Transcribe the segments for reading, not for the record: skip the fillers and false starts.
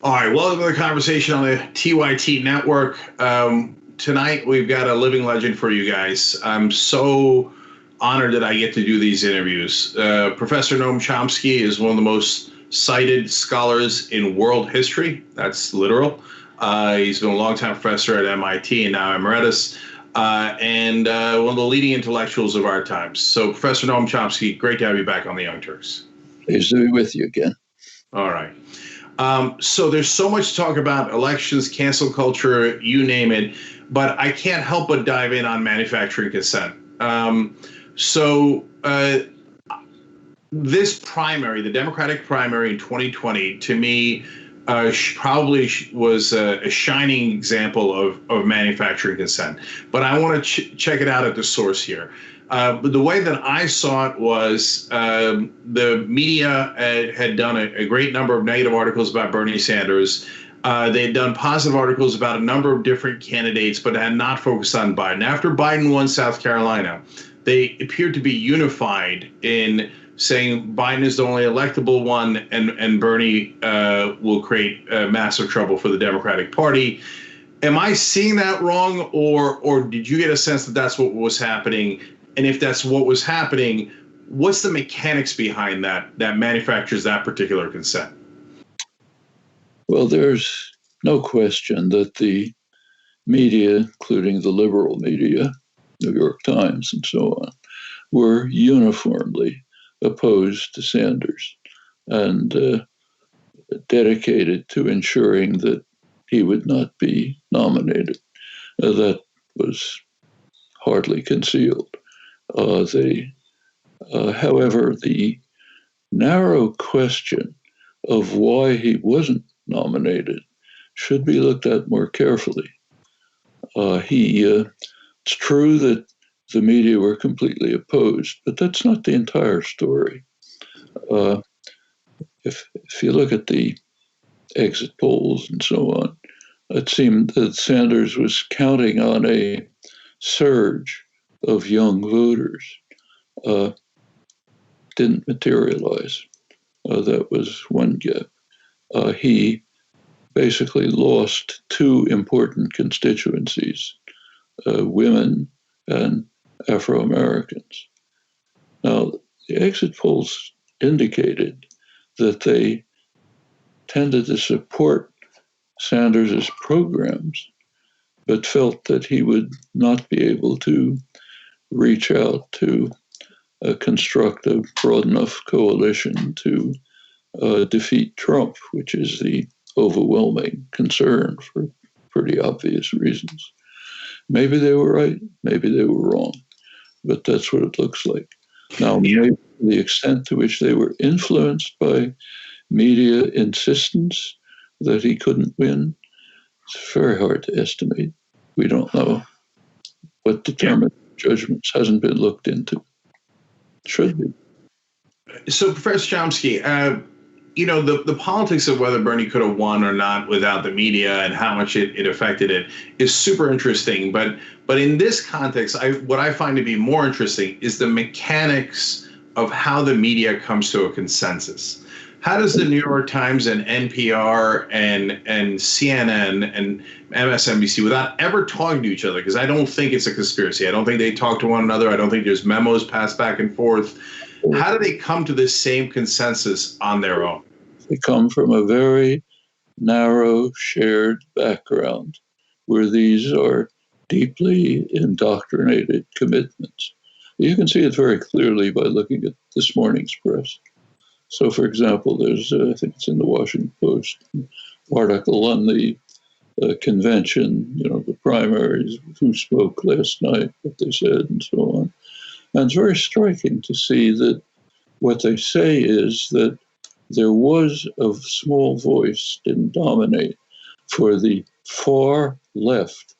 All right, welcome to the conversation on the TYT network. Tonight, we've got a living legend for you guys. I'm so honored that I get to do these interviews. Professor Noam Chomsky is one of the most cited scholars in world history. That's literal. He's been a longtime professor at MIT and now emeritus, and one of the leading intellectuals of our times. So, Professor Noam Chomsky, great to have you back on the Young Turks. Pleased to be with you again. All right. So there's so much to talk about: elections, cancel culture, you name it. But I can't help but dive in on manufacturing consent. This primary, the Democratic primary in 2020, to me, probably was a shining example of manufacturing consent. But I want to check it out at the source here. But the way that I saw it was the media had done a great number of negative articles about Bernie Sanders. They had done positive articles about a number of different candidates, but had not focused on Biden. After Biden won South Carolina, they appeared to be unified in saying Biden is the only electable one, and Bernie will create massive trouble for the Democratic Party. Am I seeing that wrong, or did you get a sense that that's what was happening? And if that's what was happening, what's the mechanics behind that manufactures that particular consent? Well, there's no question that the media, including the liberal media, New York Times and so on, were uniformly opposed to Sanders and dedicated to ensuring that he would not be nominated. That was hardly concealed. However, the narrow question of why he wasn't nominated should be looked at more carefully. It's true that the media were completely opposed, but that's not the entire story. If you look at the exit polls and so on, it seemed that Sanders was counting on a surge of young voters. Didn't materialize. That was one gap. He basically lost two important constituencies, women and Afro-Americans. Now, the exit polls indicated that they tended to support Sanders' programs, but felt that he would not be able to reach out to construct a broad enough coalition to defeat Trump, which is the overwhelming concern for pretty obvious reasons. Maybe they were right, maybe they were wrong, but that's what it looks like. Now, maybe the extent to which they were influenced by media insistence that he couldn't win, it's very hard to estimate. We don't know. What determined judgments hasn't been looked into. Should be. So, Professor Chomsky, the politics of whether Bernie could have won or not without the media and how much it affected it is super interesting. But in this context, what I find to be more interesting is the mechanics of how the media comes to a consensus. How does the New York Times and NPR and CNN and MSNBC, without ever talking to each other, because I don't think it's a conspiracy, I don't think they talk to one another, I don't think there's memos passed back and forth, how do they come to this same consensus on their own? They come from a very narrow shared background where these are deeply indoctrinated commitments. You can see it very clearly by looking at this morning's press. So, for example, there's, I think it's in the Washington Post, an article on the convention, the primaries, who spoke last night, what they said, and so on. And it's very striking to see that what they say is that there was a small voice, didn't dominate, for the far left,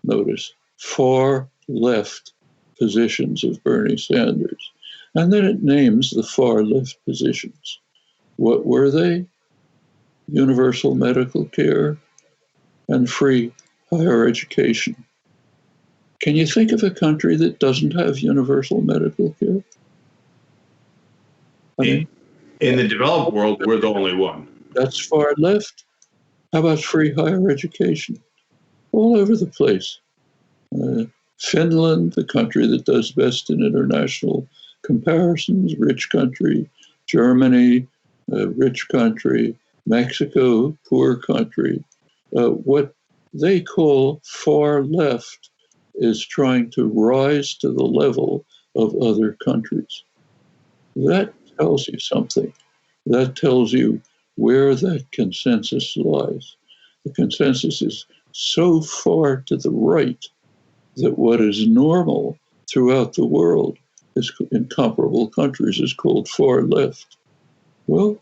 notice, far left positions of Bernie Sanders. And then it names the far left positions. What were they? Universal medical care and free higher education. Can you think of a country that doesn't have universal medical care? In the developed world, we're the only one. That's far left. How about free higher education? All over the place. Uh, Finland, the country that does best in international comparisons, rich country. Germany, rich country. Mexico, poor country. What they call far left is trying to rise to the level of other countries. That tells you something. That tells you where that consensus lies. The consensus is so far to the right that what is normal throughout the world is, in comparable countries, is called far left. Well,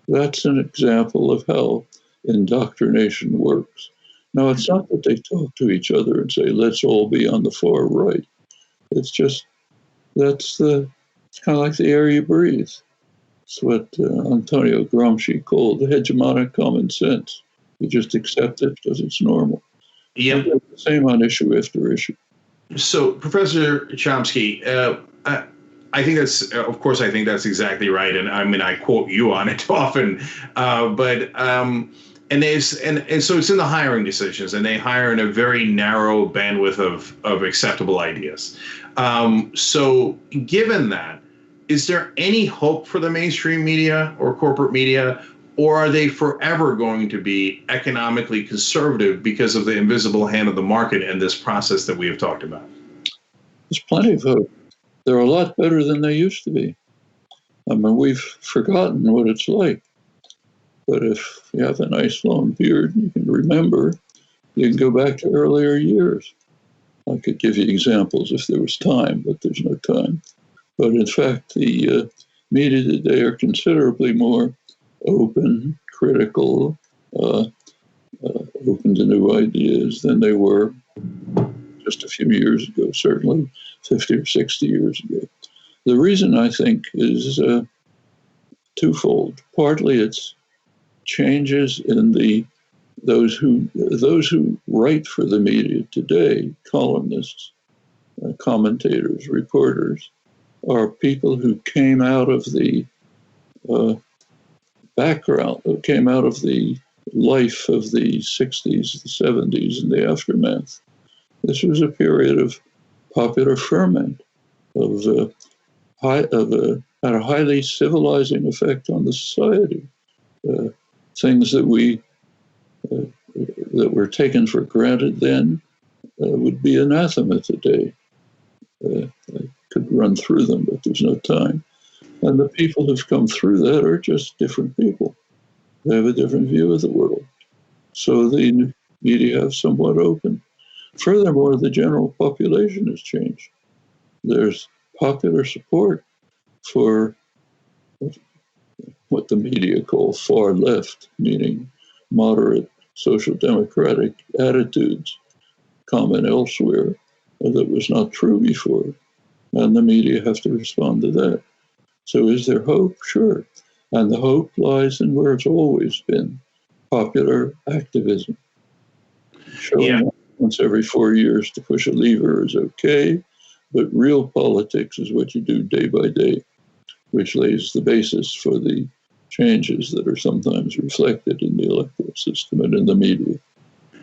that's an example of how indoctrination works. Now, it's not that they talk to each other and say, let's all be on the far right. It's just, it's kind of like the air you breathe. It's what Antonio Gramsci called the hegemonic common sense. You just accept it because it's normal. Yep. The same on issue after issue. So, Professor Chomsky, I think that's, of course, I think that's exactly right, and I mean, I quote you on it often. And so it's in the hiring decisions, and they hire in a very narrow bandwidth of acceptable ideas. So, given that, is there any hope for the mainstream media or corporate media? Or are they forever going to be economically conservative because of the invisible hand of the market and this process that we have talked about? There's plenty of hope. They're a lot better than they used to be. I mean, we've forgotten what it's like. But if you have a nice long beard, you can remember, you can go back to earlier years. I could give you examples if there was time, but there's no time. But in fact, the media today are considerably more open, critical, open to new ideas than they were just a few years ago, certainly 50 or 60 years ago. The reason, I think, is twofold. Partly it's changes in those who write for the media today, columnists, commentators, reporters, are people who came out of the background, who came out of the life of the 60s, the 70s, and the aftermath. This was a period of popular ferment, had a highly civilizing effect on the society. Things that were taken for granted then would be anathema today. I could run through them, but there's no time. And the people who've come through that are just different people. They have a different view of the world. So the media have somewhat open. Furthermore, the general population has changed. There's popular support for what the media call far left, meaning moderate social democratic attitudes common elsewhere that was not true before. And the media have to respond to that. So is there hope? Sure. And the hope lies in where it's always been, popular activism. Showing up once every 4 years to push a lever is okay, but real politics is what you do day by day, which lays the basis for the changes that are sometimes reflected in the electoral system and in the media.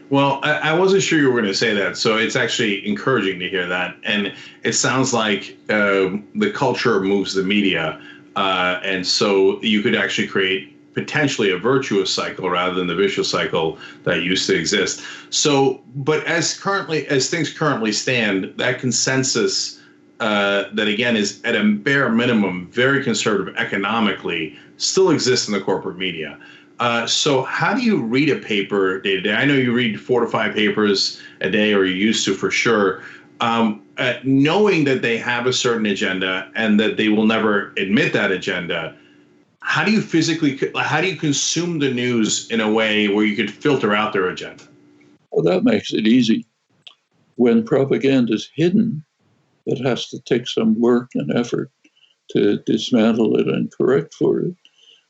Well, I wasn't sure you were going to say that, so it's actually encouraging to hear that. And it sounds like the culture moves the media, and so you could actually create potentially a virtuous cycle rather than the vicious cycle that used to exist. So, but as things currently stand, that consensus that again is at a bare minimum very conservative economically still exists in the corporate media. So how do you read a paper day to day? I know you read 4 to 5 papers a day, or you used to for sure, knowing that they have a certain agenda and that they will never admit that agenda. How do you consume the news in a way where you could filter out their agenda? Well, that makes it easy. When propaganda is hidden, it has to take some work and effort to dismantle it and correct for it.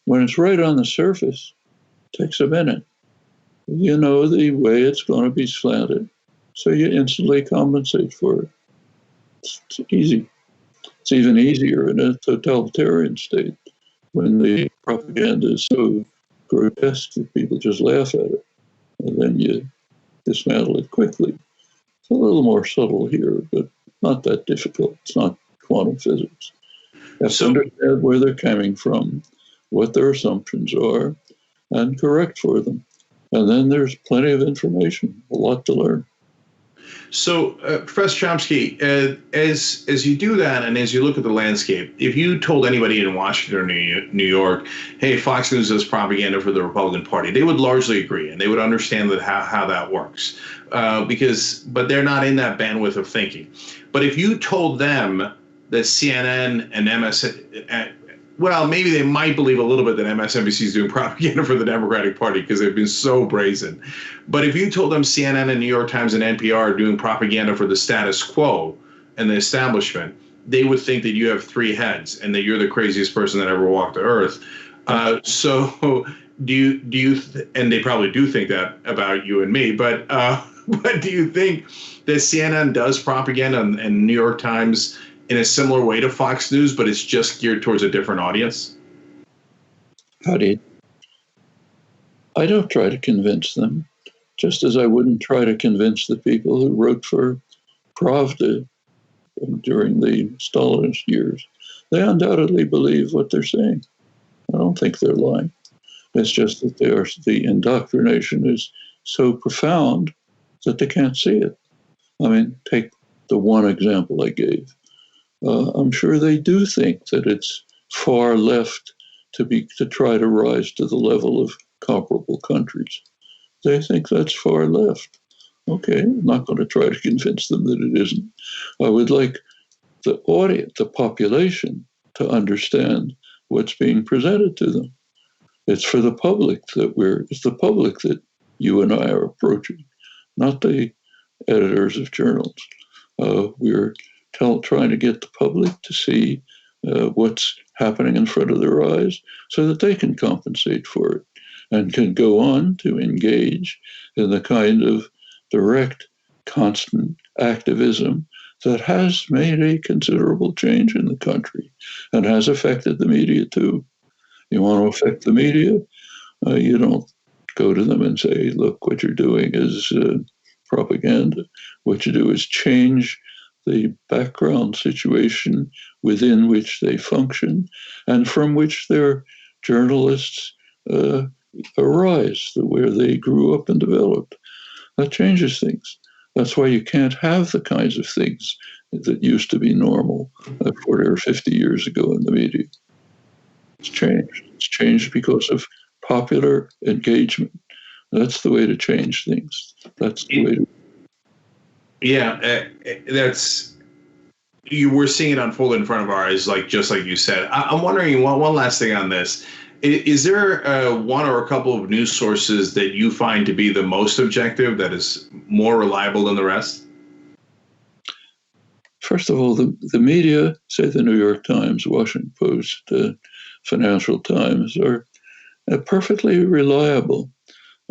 When it's right on the surface, it takes a minute. You know the way it's going to be slanted, so you instantly compensate for it. It's easy. It's even easier in a totalitarian state when the propaganda is so grotesque that people just laugh at it. then you dismantle it quickly. It's a little more subtle here, but not that difficult. It's not quantum physics. You have to understand where they're coming from, what their assumptions are, and correct for them. And then there's plenty of information, a lot to learn. So, Professor Chomsky, as you do that and as you look at the landscape, if you told anybody in Washington or New York, hey, Fox News does propaganda for the Republican Party, they would largely agree and they would understand that how that works, but they're not in that bandwidth of thinking. But if you told them that CNN and MSN, well, maybe they might believe a little bit that MSNBC is doing propaganda for the Democratic Party because they've been so brazen. But if you told them CNN and New York Times and NPR are doing propaganda for the status quo and the establishment, they would think that you have three heads and that you're the craziest person that ever walked the earth. So do you and they probably do think that about you and me, but do you think that CNN does propaganda and New York Times in a similar way to Fox News, but it's just geared towards a different audience? I don't try to convince them, just as I wouldn't try to convince the people who wrote for Pravda during the Stalinist years. They undoubtedly believe what they're saying. I don't think they're lying. It's just that the indoctrination is so profound that they can't see it. I mean, take the one example I gave. I'm sure they do think that it's far left to try to rise to the level of comparable countries. They think that's far left. Okay, I'm not going to try to convince them that it isn't. I would like the audience, the population, to understand what's being presented to them. It's for the public it's the public that you and I are approaching, not the editors of journals. We're trying to get the public to see what's happening in front of their eyes so that they can compensate for it and can go on to engage in the kind of direct, constant activism that has made a considerable change in the country and has affected the media too. You want to affect the media? You don't go to them and say, look, what you're doing is propaganda. What you do is change the background situation within which they function and from which their journalists arise, where they grew up and developed. That changes things. That's why you can't have the kinds of things that used to be normal 40 or 50 years ago in the media. It's changed. It's changed because of popular engagement. That's the way to change things. That's the way to. Yeah, we're seeing it unfold in front of our eyes, just like you said. I'm wondering one last thing on this. Is there one or a couple of news sources that you find to be the most objective, that is more reliable than the rest? First of all, the media, say the New York Times, Washington Post, Financial Times, are perfectly reliable.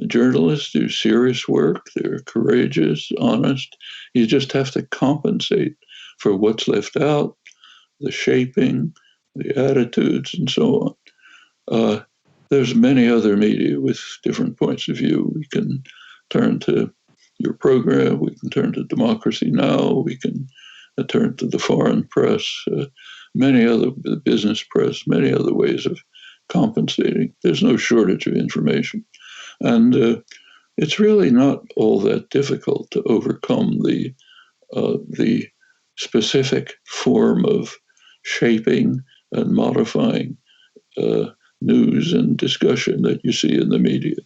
Journalists do serious work. They're courageous, honest. You just have to compensate for what's left out, the shaping, the attitudes, and so on. There's many other media with different points of view. We can turn to your program. We can turn to Democracy Now. We can turn to the foreign press, the business press, many other ways of compensating. There's no shortage of information. And it's really not all that difficult to overcome the specific form of shaping and modifying news and discussion that you see in the media.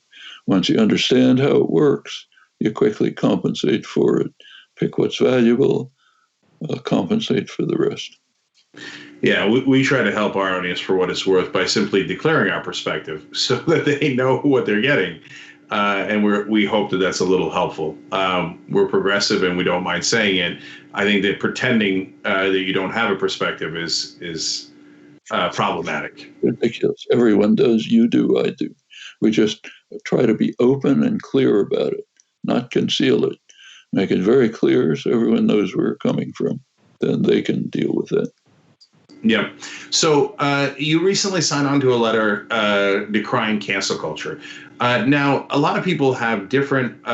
Once you understand how it works, you quickly compensate for it, pick what's valuable, compensate for the rest. Yeah, we try to help our audience for what it's worth by simply declaring our perspective so that they know what they're getting. And we hope that that's a little helpful. We're progressive and we don't mind saying it. I think that pretending that you don't have a perspective is problematic. Ridiculous. Everyone does. You do. I do. We just try to be open and clear about it, not conceal it. Make it very clear so everyone knows where we're coming from. Then they can deal with that. Yep. So you recently signed on to a letter decrying cancel culture. Now, a lot of people have different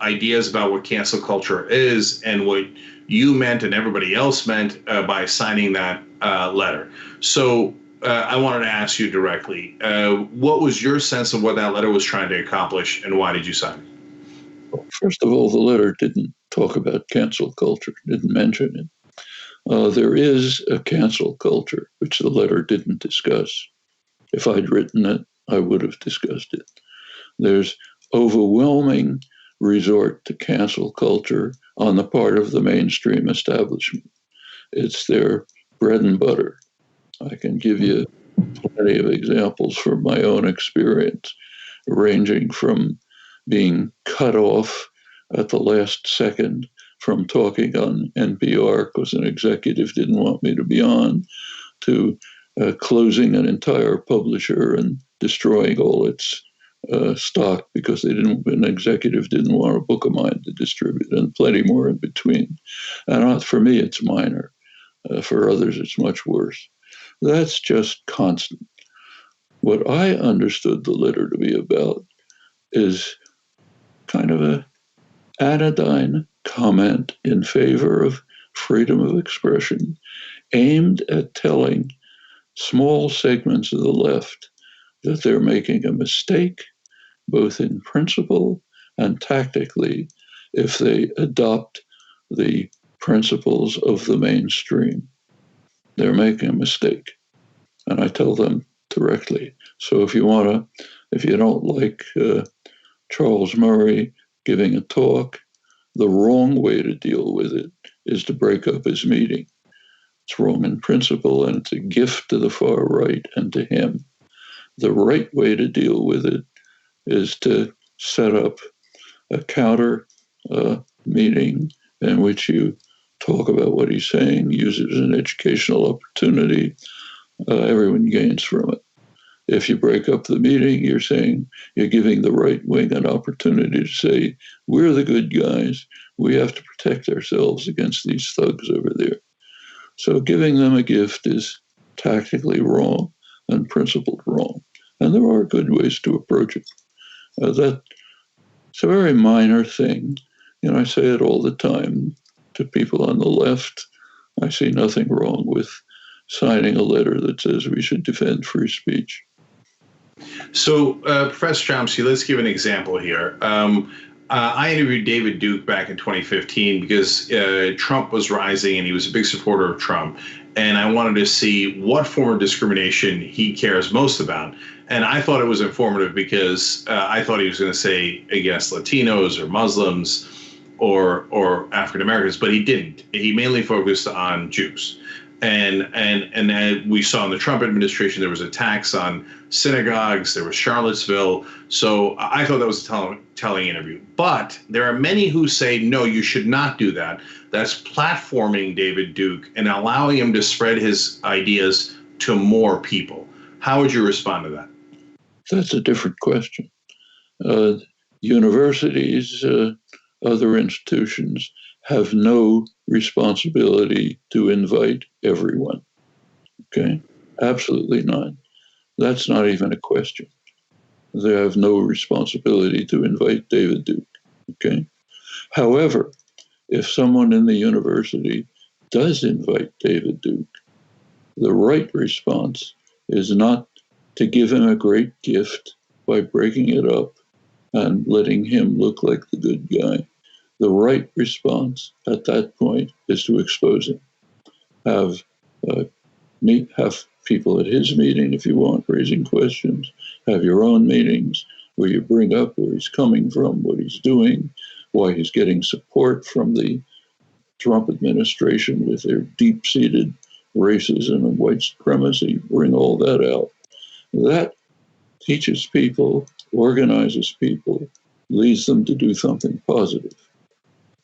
ideas about what cancel culture is and what you meant and everybody else meant by signing that letter. So I wanted to ask you directly, what was your sense of what that letter was trying to accomplish, and why did you sign it? First of all, the letter didn't talk about cancel culture, didn't mention it. There is a cancel culture, which the letter didn't discuss. If I'd written it, I would have discussed it. There's overwhelming resort to cancel culture on the part of the mainstream establishment. It's their bread and butter. I can give you plenty of examples from my own experience, ranging from being cut off at the last second from talking on NPR because an executive didn't want me to be on, to closing an entire publisher and destroying all its stock because an executive didn't want a book of mine to distribute, and plenty more in between. And for me, it's minor. For others, it's much worse. That's just constant. What I understood the letter to be about is kind of a anodyne comment in favor of freedom of expression, aimed at telling small segments of the left that they're making a mistake, both in principle and tactically, if they adopt the principles of the mainstream. They're making a mistake. And I tell them directly. So if you don't like Charles Murray giving a talk, the wrong way to deal with it is to break up his meeting. It's wrong in principle, and it's a gift to the far right and to him. The right way to deal with it is to set up a counter meeting in which you talk about what he's saying, use it as an educational opportunity. Everyone gains from it. If you break up the meeting, you're giving the right wing an opportunity to say, we're the good guys. We have to protect ourselves against these thugs over there. So giving them a gift is tactically wrong and principled wrong. And there are good ways to approach it. It's a very minor thing. I say it all the time to people on the left. I see nothing wrong with signing a letter that says we should defend free speech. So, Professor Chomsky, let's give an example here. I interviewed David Duke back in 2015 because Trump was rising and he was a big supporter of Trump. And I wanted to see what form of discrimination he cares most about. And I thought it was informative because I thought he was going to say against Latinos or Muslims or African Americans, but he didn't. He mainly focused on Jews. And we saw in the Trump administration, there was attacks on synagogues, there was Charlottesville. So I thought that was a telling interview. But there are many who say, no, you should not do that. That's platforming David Duke and allowing him to spread his ideas to more people. How would you respond to that? That's a different question. Universities, other institutions have no responsibility to invite everyone. Okay? Absolutely none. That's not even a question. They have no responsibility to invite David Duke. Okay? However, if someone in the university does invite David Duke, the right response is not to give him a great gift by breaking it up and letting him look like the good guy. The right response at that point is to expose him. Have people at his meeting, if you want, raising questions. Have your own meetings where you bring up where he's coming from, what he's doing, why he's getting support from the Trump administration with their deep-seated racism and white supremacy. Bring all that out. That teaches people, organizes people, leads them to do something positive.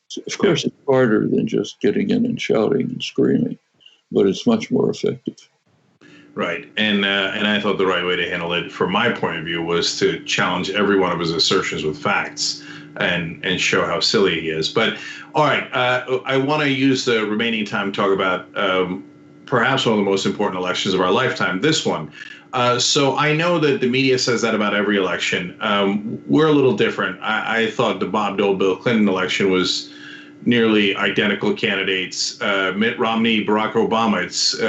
So of course, it's harder than just getting in and shouting and screaming, but it's much more effective. Right. And I thought the right way to handle it, from my point of view, was to challenge every one of his assertions with facts and show how silly he is. But all right, I want to use the remaining time to talk about perhaps one of the most important elections of our lifetime, this one. So I know that the media says that about every election. We're a little different. I thought the Bob Dole, Bill Clinton election was nearly identical candidates. Mitt Romney, Barack Obama. It's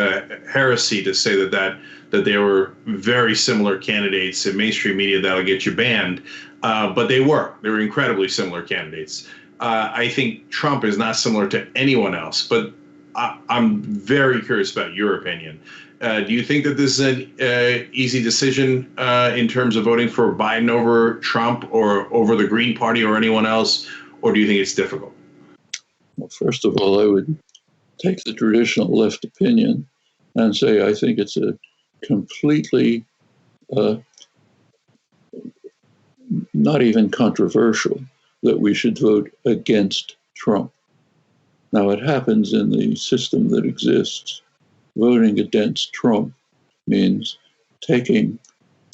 heresy to say that they were very similar candidates. In mainstream media, that'll get you banned. But they were incredibly similar candidates. I think Trump is not similar to anyone else, but I'm very curious about your opinion. Do you think that this is an easy decision in terms of voting for Biden over Trump or over the Green Party or anyone else, or do you think it's difficult? Well, first of all, I would take the traditional left opinion and say I think it's a completely not even controversial that we should vote against Trump. Now, it happens in the system that exists. Voting against Trump means taking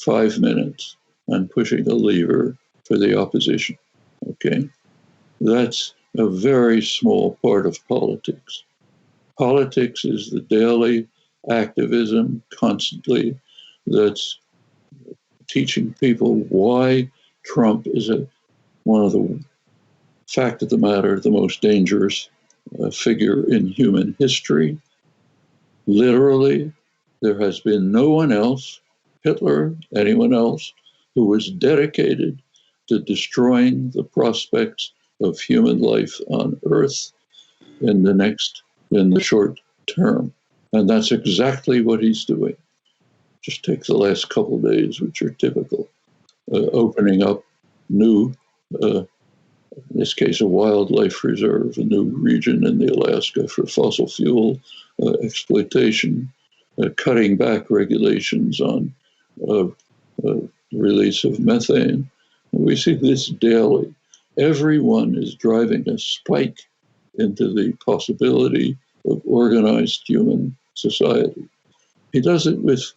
5 minutes and pushing a lever for the opposition. Okay? That's a very small part of politics. Politics is the daily activism constantly that's teaching people why Trump is one of the fact of the matter, the most dangerous figure in human history. Literally, there has been no one else, Hitler, anyone else, who was dedicated to destroying the prospects of human life on Earth in the short term. And that's exactly what he's doing. Just take the last couple of days, which are typical, opening up new, in this case, a wildlife reserve, a new region in the Alaska for fossil fuel exploitation, cutting back regulations on release of methane. And we see this daily. Everyone is driving a spike into the possibility of organized human society. He does it with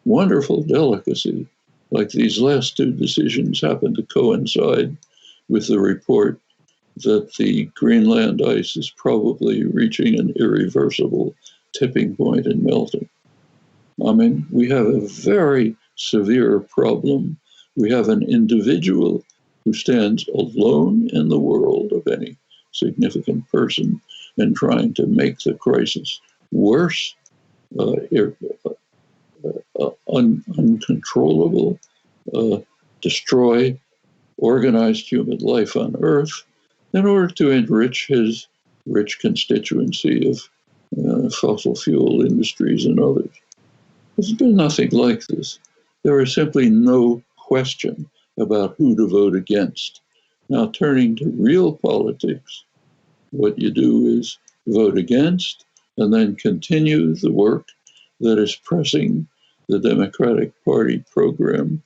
wonderful delicacy, like these last two decisions happen to coincide with the report that the Greenland ice is probably reaching an irreversible tipping point and melting. I mean, we have a very severe problem. We have an individual who stands alone in the world of any significant person in trying to make the crisis worse, uncontrollable, destroy organized human life on Earth in order to enrich his rich constituency of fossil fuel industries and others. There's been nothing like this. There is simply no question about who to vote against. Now, turning to real politics, what you do is vote against and then continue the work that is pressing the Democratic Party program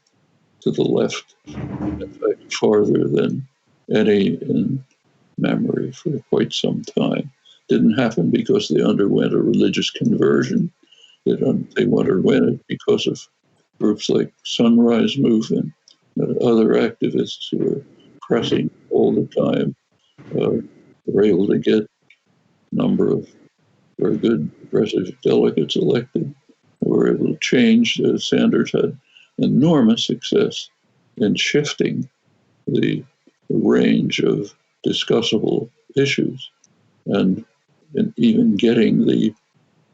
to the left, in fact, farther than any in memory for quite some time. Didn't happen because they underwent a religious conversion. They underwent it because of groups like Sunrise Movement, other activists who were pressing all the time, were able to get a number of very good progressive delegates elected. They were able to change. Sanders had enormous success in shifting the range of discussable issues and even getting the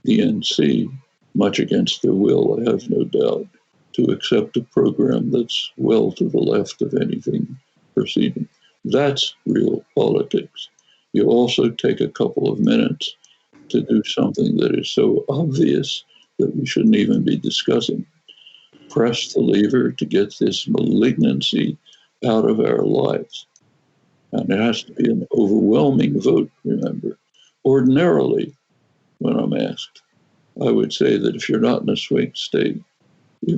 DNC, much against their will, I have no doubt, to accept a program that's well to the left of anything preceding. That's real politics. You also take a couple of minutes to do something that is so obvious that we shouldn't even be discussing. Press the lever to get this malignancy out of our lives. And it has to be an overwhelming vote, remember. Ordinarily, when I'm asked, I would say that if you're not in a swing state,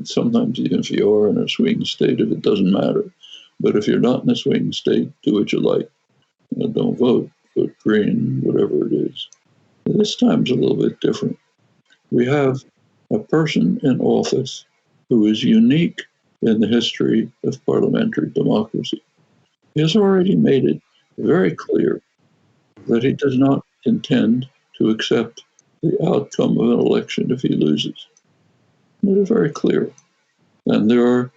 sometimes even if you are in a swing state, if it doesn't matter. But if you're not in a swing state, do what you like. Don't vote green, whatever it is. This time's a little bit different. We have a person in office who is unique in the history of parliamentary democracy. He has already made it very clear that he does not intend to accept the outcome of an election if he loses. They're very clear. And there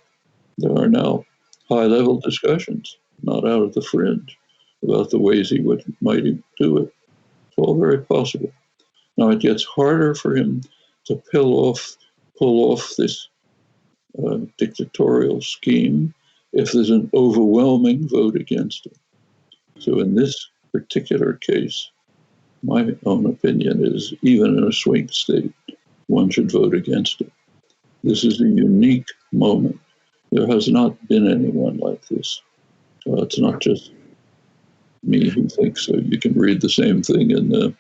are now high-level discussions, not out of the fringe, about the ways he might do it. It's all very possible. Now it gets harder for him to pull off this dictatorial scheme if there's an overwhelming vote against it. So in this particular case, my own opinion is even in a swing state, one should vote against it. This is a unique moment. There has not been anyone like this. It's not just me who thinks so. You can read the same thing in the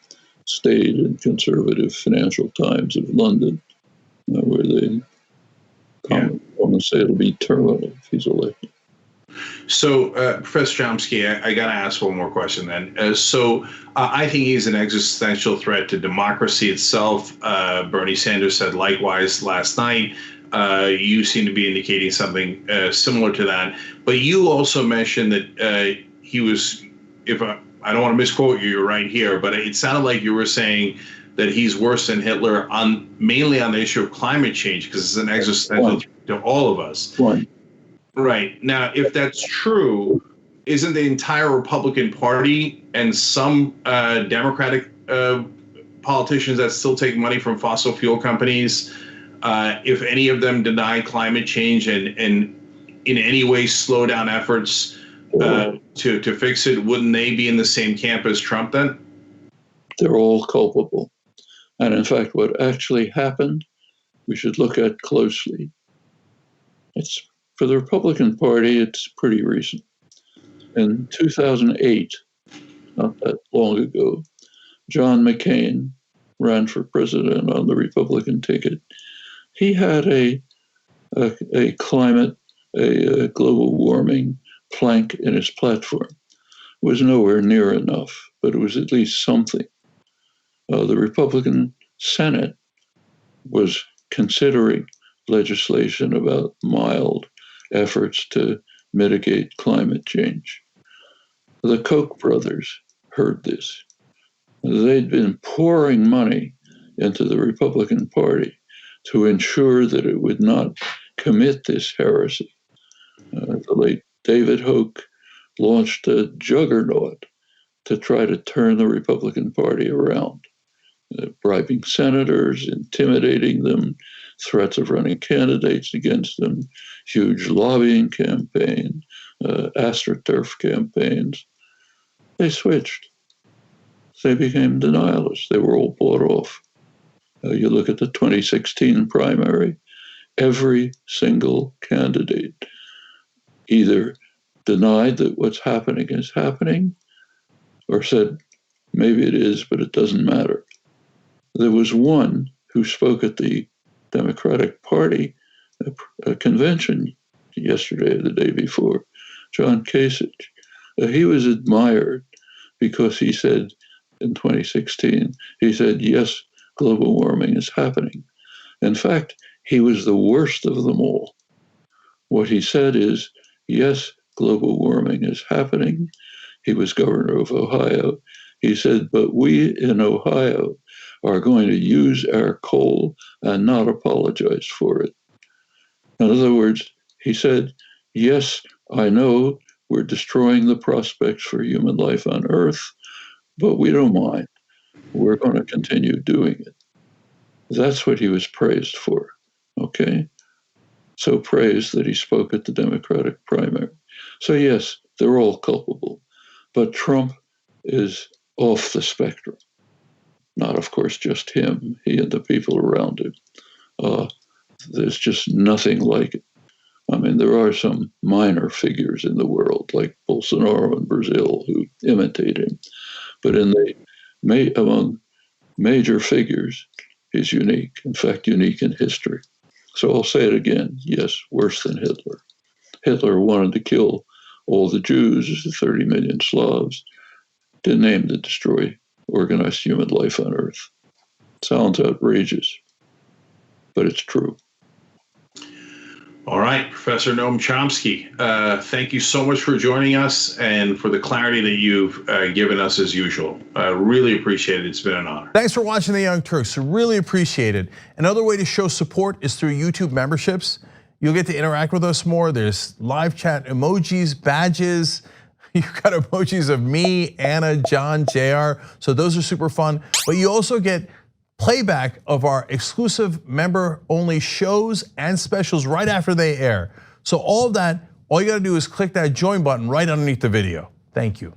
State and Conservative Financial Times of London, where they comment and say it'll be terminal if he's elected. So, Professor Chomsky, I got to ask one more question then. I think he's an existential threat to democracy itself. Bernie Sanders said likewise last night. You seem to be indicating something similar to that. But you also mentioned that he was, I don't want to misquote you, you're right here, but it sounded like you were saying that he's worse than Hitler mainly on the issue of climate change, because it's an existential threat to all of us. Right. Now, if that's true, isn't the entire Republican Party and some Democratic politicians that still take money from fossil fuel companies, if any of them deny climate change and in any way slow down efforts to fix it, wouldn't they be in the same camp as Trump then? They're all culpable. And in fact, what actually happened, we should look at closely. It's for the Republican Party, it's pretty recent. In 2008, not that long ago, John McCain ran for president on the Republican ticket. He had a climate, a global warming plank in his platform. It was nowhere near enough, but it was at least something. The Republican Senate was considering legislation about mild efforts to mitigate climate change. The Koch brothers heard this. They'd been pouring money into the Republican Party to ensure that it would not commit this heresy. The late David Hoke launched a juggernaut to try to turn the Republican Party around, bribing senators, intimidating them, threats of running candidates against them, huge lobbying campaign, AstroTurf campaigns. They switched. They became denialists. They were all bought off. You look at the 2016 primary, every single candidate either denied that what's happening is happening or said, maybe it is, but it doesn't matter. There was one who spoke at the Democratic Party a convention yesterday or the day before, John Kasich. He was admired because he said in 2016, he said, yes, global warming is happening. In fact, he was the worst of them all. What he said is, yes, global warming is happening. He was governor of Ohio. He said, but we in Ohio are going to use our coal and not apologize for it. In other words, he said, yes, I know we're destroying the prospects for human life on Earth, but we don't mind. We're going to continue doing it. That's what he was praised for, okay? So praised that he spoke at the Democratic primary. So yes, they're all culpable, but Trump is off the spectrum. Not, of course, just him, he and the people around him. There's just nothing like it. I mean, there are some minor figures in the world, like Bolsonaro in Brazil, who imitate him. But among major figures, he's unique. In fact, unique in history. So I'll say it again. Yes, worse than Hitler. Hitler wanted to kill all the Jews, 30 million Slavs, didn't aim to destroy organized human life on Earth. Sounds outrageous, but it's true. All right, Professor Noam Chomsky, thank you so much for joining us and for the clarity that you've given us as usual. Really appreciate it. It's been an honor. Thanks for watching The Young Turks. Really appreciate it. Another way to show support is through YouTube memberships. You'll get to interact with us more. There's live chat emojis, badges. You've got emojis of me, Anna, John, JR. So those are super fun. But you also get playback of our exclusive member-only shows and specials right after they air. So all of that, all you gotta do is click that join button right underneath the video. Thank you.